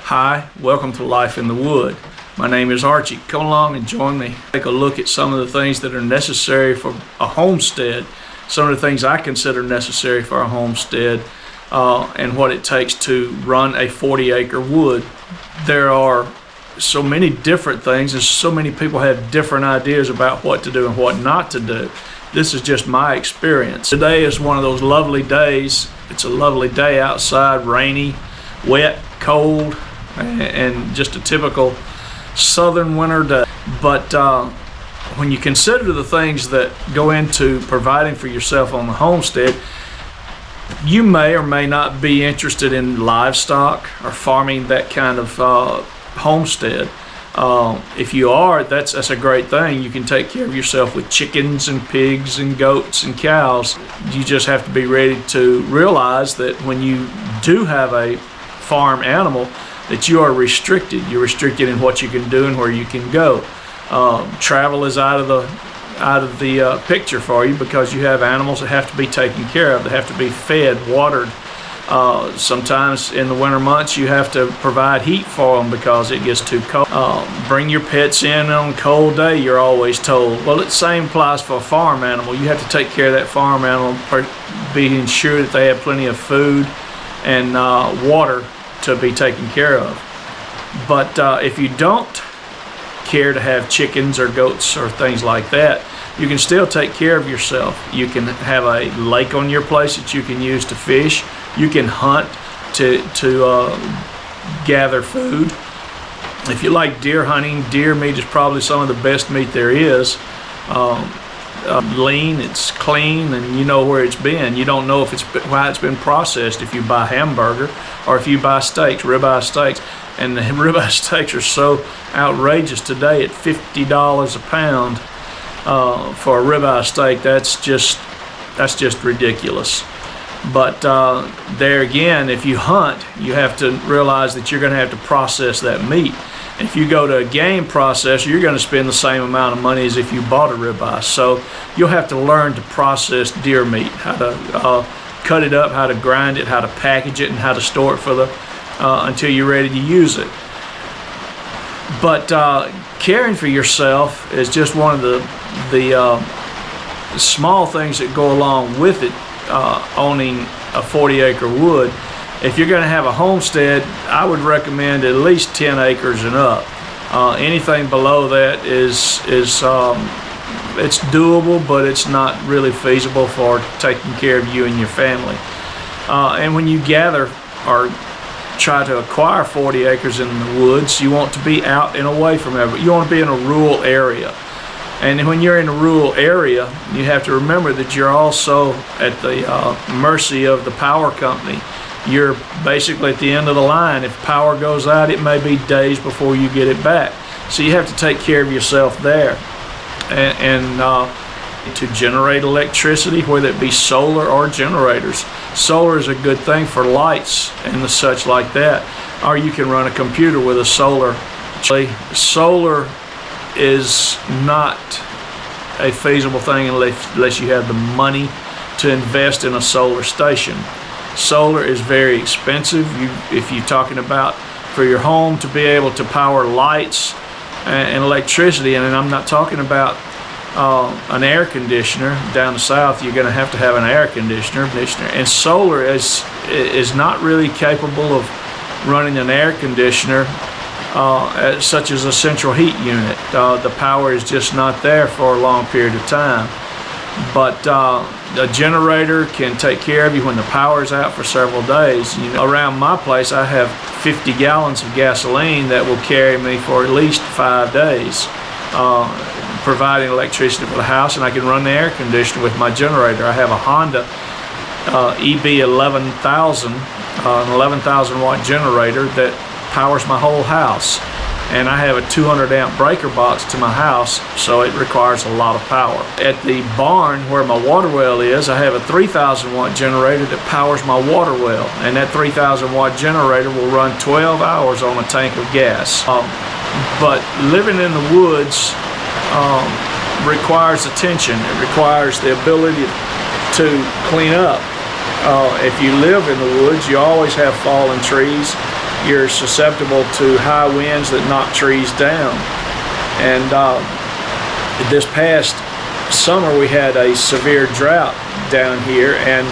Hi, welcome to Life in the Wood. My name is Archie. Come along and join me. Take a look at some of the things that are necessary for a homestead, some of the things I consider necessary for a homestead, and what it takes to run a 40-acre wood. There are so many different things, and so many people have different ideas about what to do and what not to do. This is just my experience. Today is one of those lovely days. It's a lovely day outside, rainy, wet, cold, and just a typical southern winter day. But when you consider the things that go into providing for yourself on the homestead, you may or may not be interested in livestock or farming that kind of homestead. If you are, that's a great thing. You can take care of yourself with chickens and pigs and goats and cows. You just have to be ready to realize that when you do have a farm animal, that you are restricted. You're restricted in what you can do and where you can go. Travel is out of the picture for you because you have animals that have to be taken care of. They have to be fed, watered. Sometimes in the winter months you have to provide heat for them because it gets too cold. Bring your pets in on a cold day, you're always told. Well, the same applies for a farm animal. You have to take care of that farm animal, being sure that they have plenty of food and water to be taken care of. But if you don't care to have chickens or goats or things like that, you can still take care of yourself. You can have a lake on your place that you can use to fish. You can hunt to gather food. If you like deer hunting, deer meat is probably some of the best meat there is. Lean, it's clean, and you know where it's been. You don't know why it's been processed if you buy hamburger or if you buy steaks, ribeye steaks. And the ribeye steaks are so outrageous today at $50 a pound for a ribeye steak. That's just ridiculous. But there again, if you hunt, you have to realize that you're going to have to process that meat. If you go to a game processor, you're going to spend the same amount of money as if you bought a ribeye. So you'll have to learn to process deer meat, how to cut it up, how to grind it, how to package it, and how to store it for until you're ready to use it. But caring for yourself is just one of the small things that go along with it, owning a 40-acre wood. If you're going to have a homestead, I would recommend at least 10 acres and up. Anything below that is it's doable, but it's not really feasible for taking care of you and your family. And when you gather or try to acquire 40 acres in the woods, you want to be out and away from everything. You want to be in a rural area. And when you're in a rural area, you have to remember that you're also at the mercy of the power company. You're basically at the end of the line. If power goes out, it may be days before you get it back. So you have to take care of yourself there. And to generate electricity, whether it be solar or generators. Solar is a good thing for lights and the such like that. Or you can run a computer with a solar. Solar is not a feasible thing unless you have the money to invest in a solar station. Solar is very expensive. If you're talking about for your home to be able to power lights and electricity, and I'm not talking about an air conditioner. Down the south, you're going to have an air conditioner. And solar is not really capable of running an air conditioner such as a central heat unit. The power is just not there for a long period of time. But a generator can take care of you when the power is out for several days. Around my place, I have 50 gallons of gasoline that will carry me for at least 5 days, providing electricity for the house, and I can run the air conditioner with my generator. I have a Honda EB 11,000, an 11,000 watt generator that powers my whole house. And I have a 200 amp breaker box to my house, so it requires a lot of power. At the barn where my water well is, I have a 3,000 watt generator that powers my water well. And that 3,000 watt generator will run 12 hours on a tank of gas. But living in the woods requires attention. It requires the ability to clean up. If you live in the woods, you always have fallen trees. you're susceptible to high winds that knock trees down. And this past summer we had a severe drought down here, and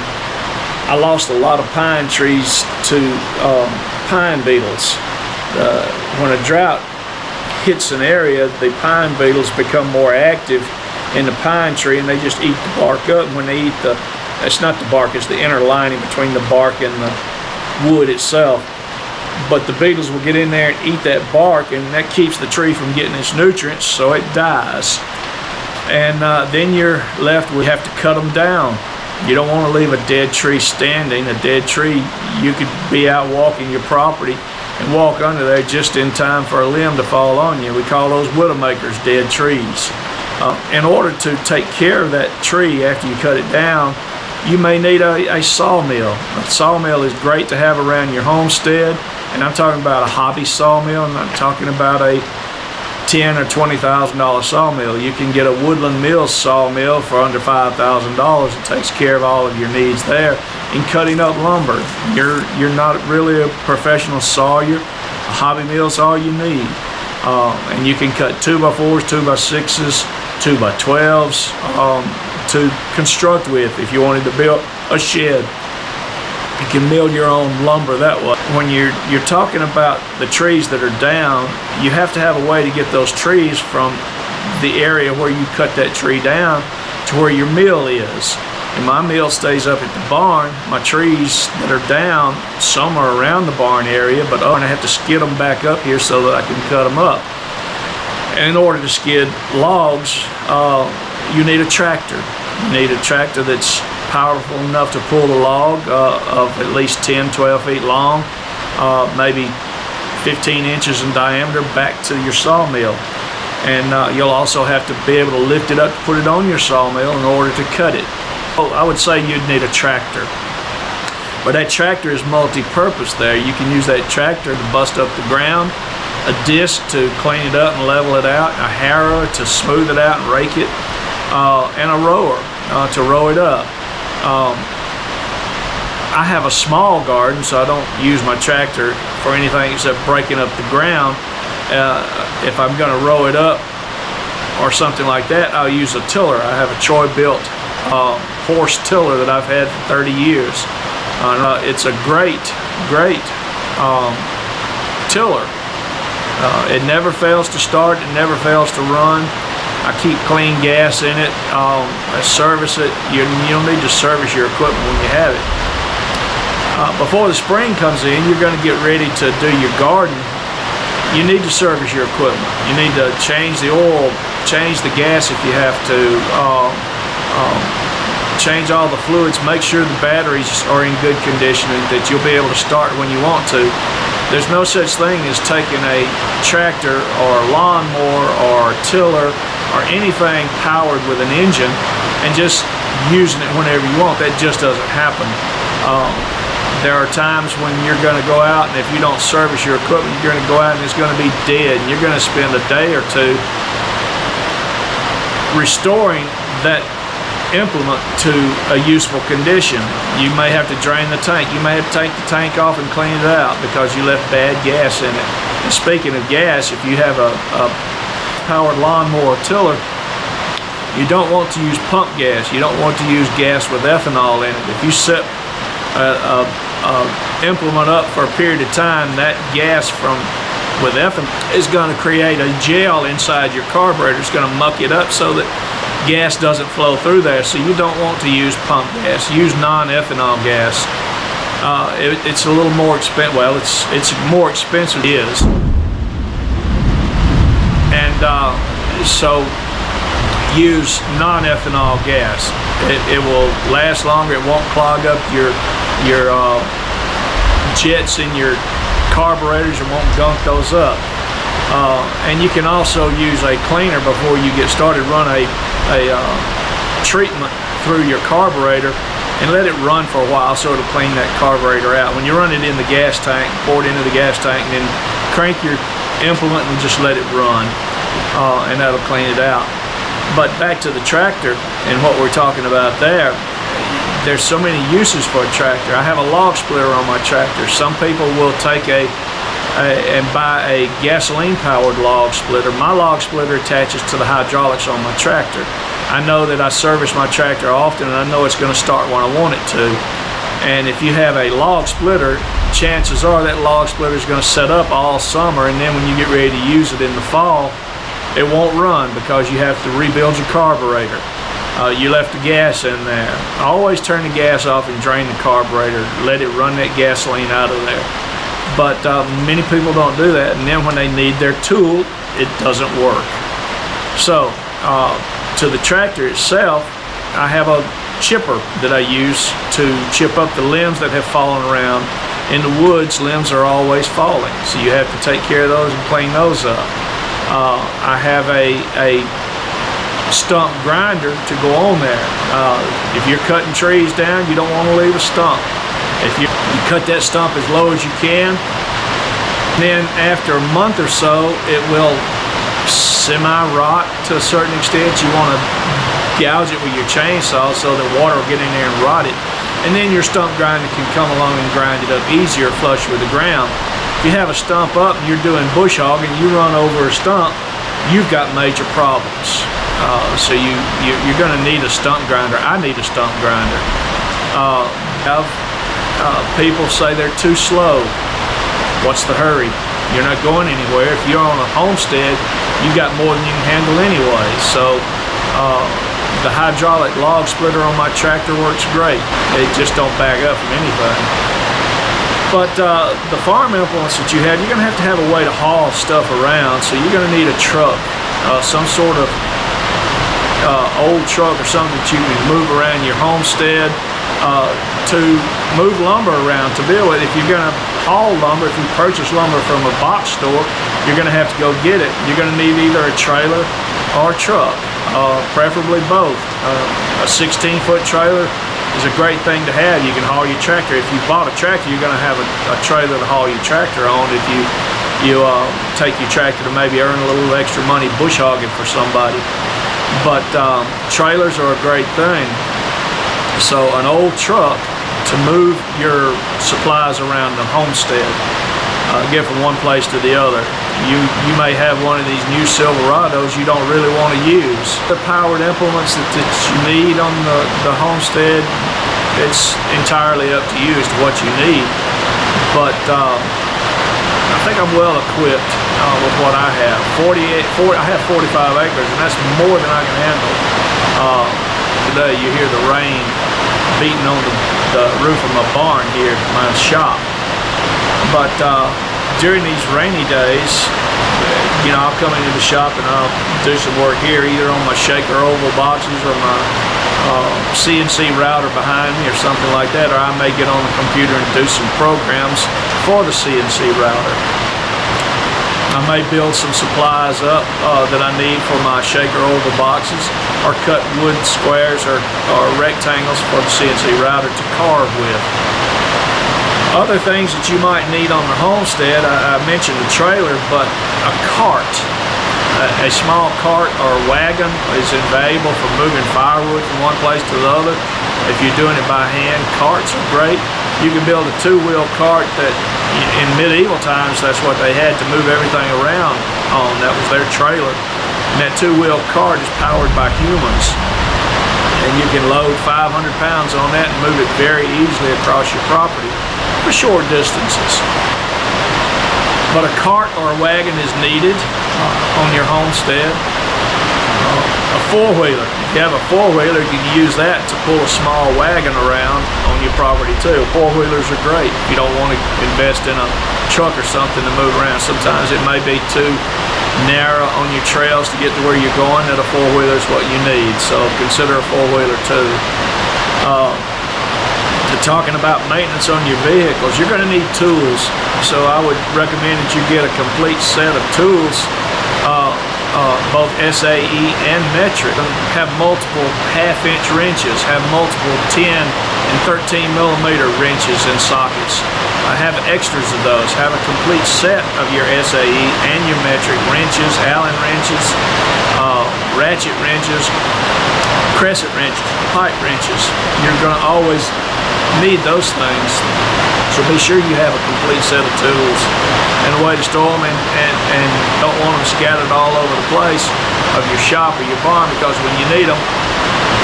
I lost a lot of pine trees to pine beetles. When a drought hits an area, the pine beetles become more active in the pine tree, and they just eat the bark up. When they eat it's not the bark, it's the inner lining between the bark and the wood itself. But the beetles will get in there and eat that bark, and that keeps the tree from getting its nutrients, so it dies. And then you're left with, have to cut them down. You don't want to leave a dead tree standing. A dead tree, you could be out walking your property and walk under there just in time for a limb to fall on you. We call those widowmakers dead trees. In order to take care of that tree after you cut it down, you may need a sawmill. A sawmill is great to have around your homestead, and I'm talking about a hobby sawmill. I'm not talking about a $10,000 or $20,000 sawmill. You can get a Woodland Mills sawmill for under $5,000. It takes care of all of your needs there in cutting up lumber. You're not really a professional sawyer. A hobby mill is all you need. And you can cut 2x4s, 2x6s, 2x12s to construct with if you wanted to build a shed. You can mill your own lumber that way. When you're talking about the trees that are down, you have to have a way to get those trees from the area where you cut that tree down to where your mill is. And my mill stays up at the barn. My trees that are down, some are around the barn area, but I have to skid them back up here so that I can cut them up. And in order to skid logs, you need a tractor. You need a tractor that's powerful enough to pull the log of at least 10, 12 feet long, maybe 15 inches in diameter, back to your sawmill. And you'll also have to be able to lift it up, put it on your sawmill in order to cut it. I would say you'd need a tractor. But that tractor is multi-purpose there. You can use that tractor to bust up the ground, a disc to clean it up and level it out, a harrow to smooth it out and rake it, and a rower to row it up. I have a small garden, so I don't use my tractor for anything except breaking up the ground. If I'm going to row it up or something like that, I'll use a tiller. I have a Troy-built horse tiller that I've had for 30 years. It's a great tiller. It never fails to start, it never fails to run. I keep clean gas in it. I service it. You don't need to service your equipment when you have it. Before the spring comes in, you're going to get ready to do your garden. You need to service your equipment. You need to change the oil, change the gas if you have to, change all the fluids, make sure the batteries are in good condition and that you'll be able to start when you want to. There's no such thing as taking a tractor or a lawnmower or a tiller or anything powered with an engine and just using it whenever you want. That just doesn't happen. There are times when you're going to go out, and if you don't service your equipment, you're going to go out and it's going to be dead, and you're going to spend a day or two restoring that implement to a useful condition. You may have to drain the tank. You may have to take the tank off and clean it out because you left bad gas in it. And speaking of gas, if you have a powered lawnmower tiller, you don't want to use pump gas. You don't want to use gas with ethanol in it. If you set implement up for a period of time, that gas with ethanol is going to create a gel inside your carburetor. It's going to muck it up so that gas doesn't flow through there. So you don't want to use pump gas. Use non-ethanol gas. It's a little more expensive. Well, it's more expensive than it is. And so use non-ethanol gas. It will last longer. It won't clog up your jets in your carburetors. It won't gunk those up. And you can also use a cleaner before you get started. Run a treatment through your carburetor and let it run for a while so it'll clean that carburetor out. When you run it in the gas tank, pour it into the gas tank, and then crank your implement and just let it run, and that'll clean it out. But back to the tractor and what we're talking about there, there's so many uses for a tractor. I have a log splitter on my tractor. Some people will take a and buy a gasoline-powered log splitter. My log splitter attaches to the hydraulics on my tractor. I know that I service my tractor often, and I know it's going to start when I want it to. And if you have a log splitter, chances are that log splitter is going to set up all summer, and then when you get ready to use it in the fall, it won't run because you have to rebuild your carburetor. You left the gas in there. Always turn the gas off and drain the carburetor. Let it run that gasoline out of there. But many people don't do that, and then when they need their tool, it doesn't work. So to the tractor itself, I have a chipper that I use to chip up the limbs that have fallen around. In the woods, limbs are always falling, so you have to take care of those and clean those up. I have a stump grinder to go on there. If you're cutting trees down, you don't want to leave a stump. If you cut that stump as low as you can, then after a month or so, it will semi-rot to a certain extent. You want to gouge it with your chainsaw so that water will get in there and rot it. And then your stump grinder can come along and grind it up easier, flush with the ground. If you have a stump up and you're doing bush hogging, you run over a stump, you've got major problems. So you're going to need a stump grinder. I need a stump grinder. People say they're too slow. What's the hurry? You're not going anywhere. If you're on a homestead, you've got more than you can handle anyway. So the hydraulic log splitter on my tractor works great. It just don't back up from anything. But the farm implements that you have, you're going to have a way to haul stuff around. So you're going to need a truck, some sort of old truck or something that you can move around your homestead to move lumber around, to build it. If you're going to haul lumber, if you purchase lumber from a box store, you're going to have to go get it. You're going to need either a trailer or a truck, preferably both. A 16-foot trailer is a great thing to have. You can haul your tractor. If you bought a tractor, you're going to have a trailer to haul your tractor on. If you take your tractor to maybe earn a little extra money bush hogging for somebody. But trailers are a great thing. So an old truck to move your supplies around the homestead, get from one place to the other. You may have one of these new Silverados you don't really want to use. The powered implements that you need on the homestead, it's entirely up to you as to what you need. But I think I'm well equipped with what I have. I have 45 acres, and that's more than I can handle. Today you hear the rain beating on the roof of my barn here at my shop. But during these rainy days, I'll come into the shop and I'll do some work here, either on my shaker oval boxes or my CNC router behind me or something like that, or I may get on the computer and do some programs for the CNC router. I may build some supplies up that I need for my shaker oval boxes, or cut wood squares or rectangles for the CNC router to carve with. Other things that you might need on the homestead, I mentioned the trailer, but a cart. A small cart or wagon is invaluable for moving firewood from one place to the other. If you're doing it by hand, carts are great. You can build a two-wheel cart that, in medieval times, that's what they had to move everything around on. That was their trailer. And that two-wheel cart is powered by humans. And you can load 500 pounds on that and move it very easily across your property for short distances. But a cart or a wagon is needed on your homestead. A four-wheeler. If you have a four-wheeler, you can use that to pull a small wagon around on your property too. Four-wheelers are great. You don't want to invest in a truck or something to move around. Sometimes it may be too narrow on your trails to get to where you're going, that a four-wheeler is what you need. So consider a four-wheeler too. Talking about maintenance on your vehicles, you're going to need tools. So I would recommend that you get a complete set of tools, both SAE and metric. Have multiple half-inch wrenches, have multiple 10 and 13 millimeter wrenches and sockets. Have extras of those. Have a complete set of your SAE and your metric wrenches, Allen wrenches, ratchet wrenches, crescent wrenches, pipe wrenches. You're going to always need those things. So be sure you have a complete set of tools and a way to store them, and don't want them scattered all over the place of your shop or your barn, because when you need them,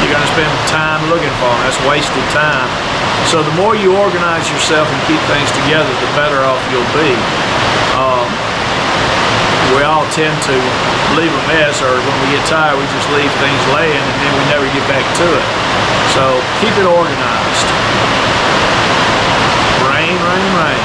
you're going to spend time looking for them. That's wasted time. So the more you organize yourself and keep things together, the better off you'll be. We all tend to leave a mess, or when we get tired, we just leave things laying and then we never get back to it. So keep it organized. Rain, rain, rain.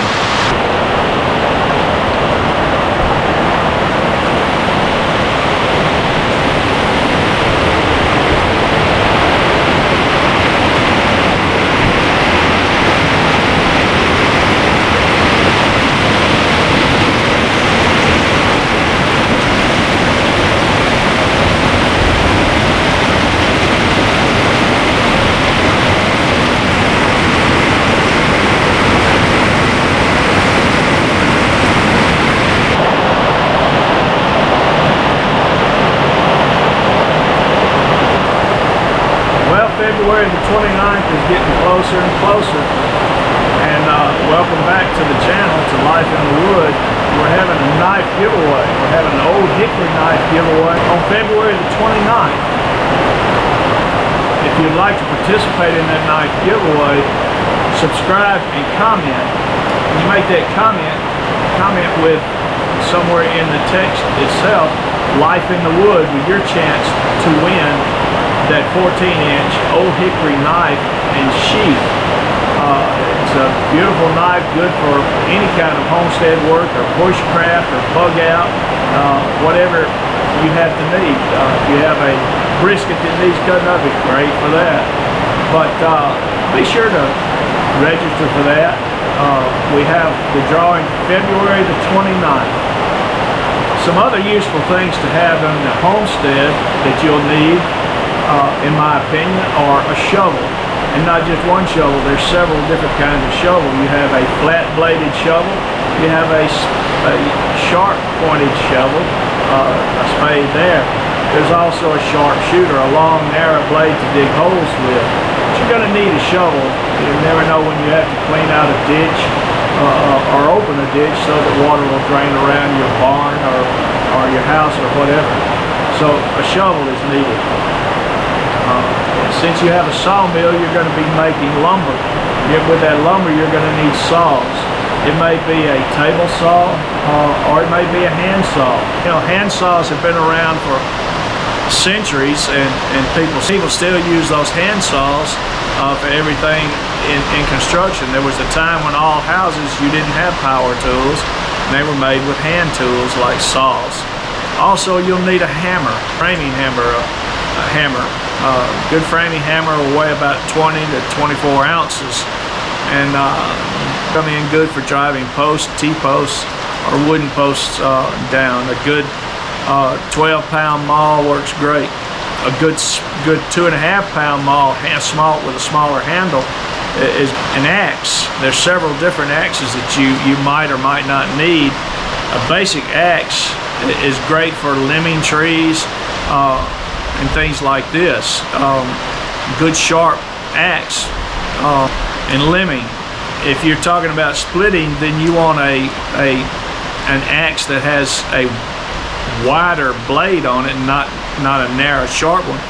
February the 29th is getting closer and closer, and welcome back to the channel, to Life in the Wood. We're having a knife giveaway. We're having an old hickory knife giveaway on February the 29th. If you'd like to participate in that knife giveaway, subscribe and comment. When you make that comment with somewhere in the text itself, Life in the Wood, with your chance to win that 14-inch old hickory knife and sheath. It's a beautiful knife, good for any kind of homestead work or bushcraft or bug out, whatever you have to need. If you have a brisket that needs cutting up, it's great for that. But be sure to register for that. We have the drawing February the 29th. Some other useful things to have in the homestead that you'll need, in my opinion, are a shovel. And not just one shovel, there's several different kinds of shovel. You have a flat bladed shovel, you have a sharp pointed shovel, a spade there. There's also a sharp shooter, a long narrow blade to dig holes with. But you're going to need a shovel. You never know when you have to clean out a ditch or open a ditch so that water will drain around your barn or your house or whatever. So a shovel is needed. Since you have a sawmill, you're going to be making lumber. With that lumber, you're going to need saws. It may be a table saw, or it may be a hand saw. You know, hand saws have been around for centuries, and people still use those hand saws for everything in construction. There was a time when all houses, you didn't have power tools, and they were made with hand tools like saws. Also, you'll need a hammer, framing hammer, a hammer. Good framing hammer will weigh about 20 to 24 ounces, and come in good for driving posts, T-posts, or wooden posts down. A good 12-pound maul works great. A good 2.5-pound maul, small with a smaller handle, is an axe. There's several different axes that you might or might not need. A basic axe is great for limbing trees and things like this. Good sharp axe and limbing. If you're talking about splitting, then you want an axe that has a wider blade on it, not a narrow sharp one.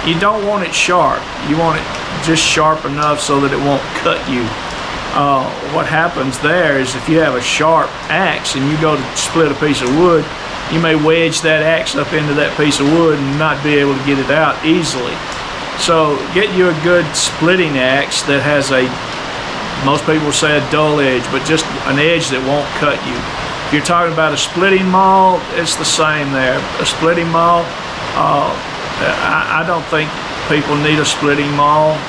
You don't want it sharp. You want it just sharp enough so that it won't cut you. What happens there is if you have a sharp axe and you go to split a piece of wood, you may wedge that axe up into that piece of wood and not be able to get it out easily. So get you a good splitting axe that has most people say a dull edge, but just an edge that won't cut you. If you're talking about a splitting maul, it's the same there. A splitting maul, I don't think people need a splitting maul.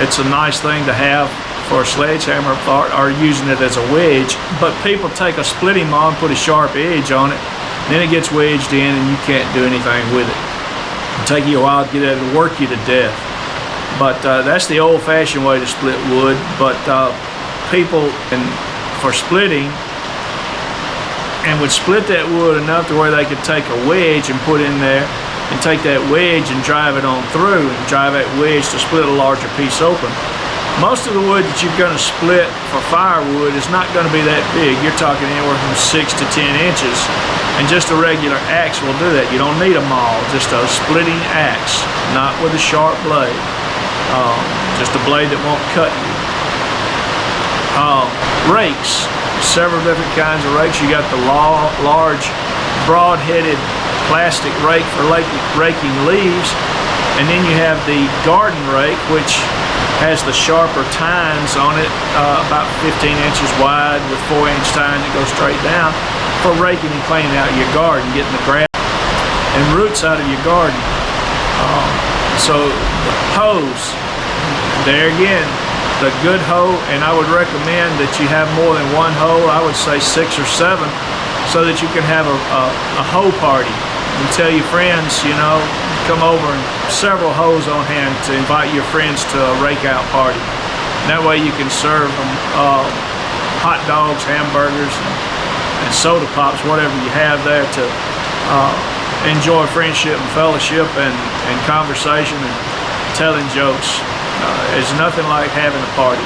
It's a nice thing to have for a sledgehammer or using it as a wedge, but people take a splitting maul and put a sharp edge on it, then it gets wedged in and you can't do anything with it. It'll take you a while to get it to work you to death. But that's the old-fashioned way to split wood. But people for splitting and would split that wood enough to where they could take a wedge and put in there and take that wedge and drive it on through, and drive that wedge to split a larger piece open. Most of the wood that you're going to split for firewood is not going to be that big. You're talking anywhere from 6 to 10 inches, and just a regular axe will do that. You don't need a maul, just a splitting axe, not with a sharp blade. Just a blade that won't cut you. Rakes, several different kinds of rakes. You got the large, broad-headed plastic rake for raking leaves, and then you have the garden rake, which has the sharper tines on it, about 15 inches wide with 4-inch tines that go straight down for raking and cleaning out your garden, getting the grass and roots out of your garden. So hoes, there again, the good hoe, and I would recommend that you have more than one hoe. I would say 6 or 7, so that you can have a hoe party and tell your friends, you know, come over, and several hoes on hand to invite your friends to a rake out party. And that way you can serve them hot dogs, hamburgers, and soda pops, whatever you have there, to enjoy friendship and fellowship and conversation and telling jokes. There's nothing like having a party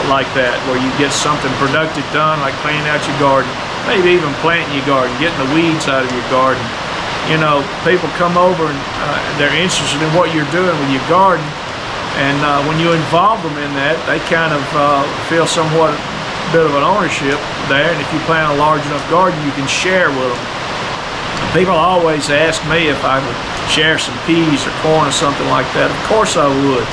like that, where you get something productive done, like cleaning out your garden, maybe even planting your garden, getting the weeds out of your garden. You know, people come over and they're interested in what you're doing with your garden, and when you involve them in that, they kind of feel somewhat bit of an ownership there, and if you plant a large enough garden, you can share with them. People always ask me if I would share some peas or corn or something like that. Of course I would,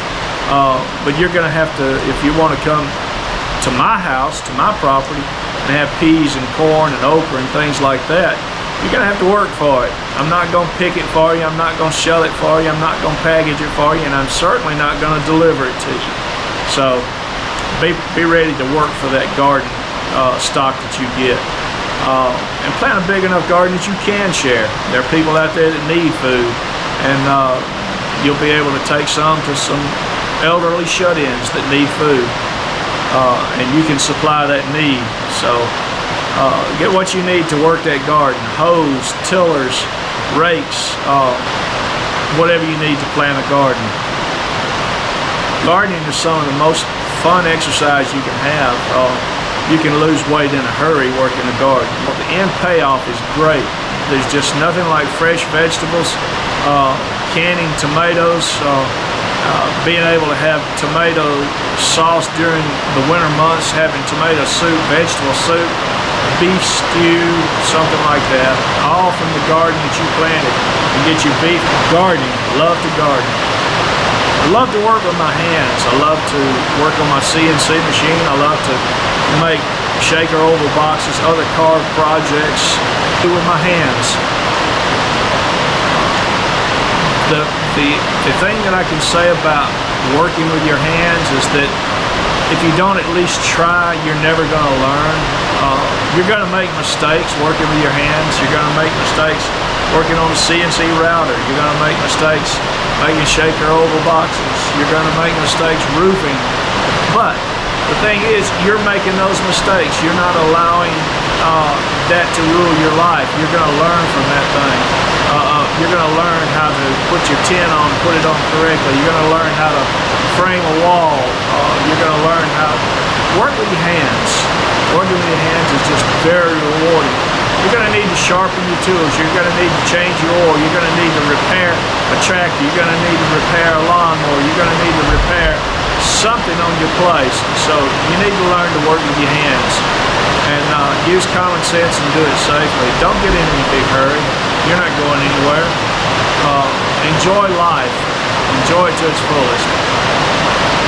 but you're going to have to, if you want to come to my house, to my property, and have peas and corn and okra and things like that, you're going to have to work for it. I'm not going to pick it for you. I'm not going to shell it for you. I'm not going to package it for you, and I'm certainly not going to deliver it to you. So be ready to work for that garden stock that you get. And plant a big enough garden that you can share. There are people out there that need food, and you'll be able to take some to some elderly shut-ins that need food, and you can supply that need. So get what you need to work that garden: hoes, tillers, rakes, whatever you need to plant a garden. Gardening is some of the most fun exercise you can have. You can lose weight in a hurry working the garden. The end payoff is great. There's just nothing like fresh vegetables, canning tomatoes, being able to have tomato sauce during the winter months, having tomato soup, vegetable soup, beef stew, something like that, all from the garden that you planted, and get your beef. Gardening, love to garden. I love to work with my hands. I love to work on my CNC machine. I love to make shaker oval boxes, other carved projects with my hands. The thing that I can say about working with your hands is that if you don't at least try, you're never going to learn. You're going to make mistakes working with your hands. You're going to make mistakes working on a CNC router. You're going to make mistakes making shaker oval boxes. You're going to make mistakes roofing. But the thing is, you're making those mistakes. You're not allowing that to rule your life. You're going to learn from that thing. You're going to learn how to put your tin on, put it on correctly. You're going to learn how to frame a wall. You're going to learn how to work with your hands. Working with your hands is just very rewarding. You're going to need to sharpen your tools. You're going to need to change your oil. You're going to need to repair a tractor. You're going to need to repair a lawnmower. You're going to need to repair something on your place. So you need to learn to work with your hands, and use common sense and do it safely. Don't get in any big hurry. You're not going anywhere. Enjoy life. Enjoy it to its fullest.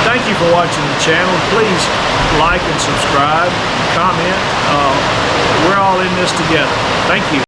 Thank you for watching the channel. Please like and subscribe, comment. We're all in this together. Thank you.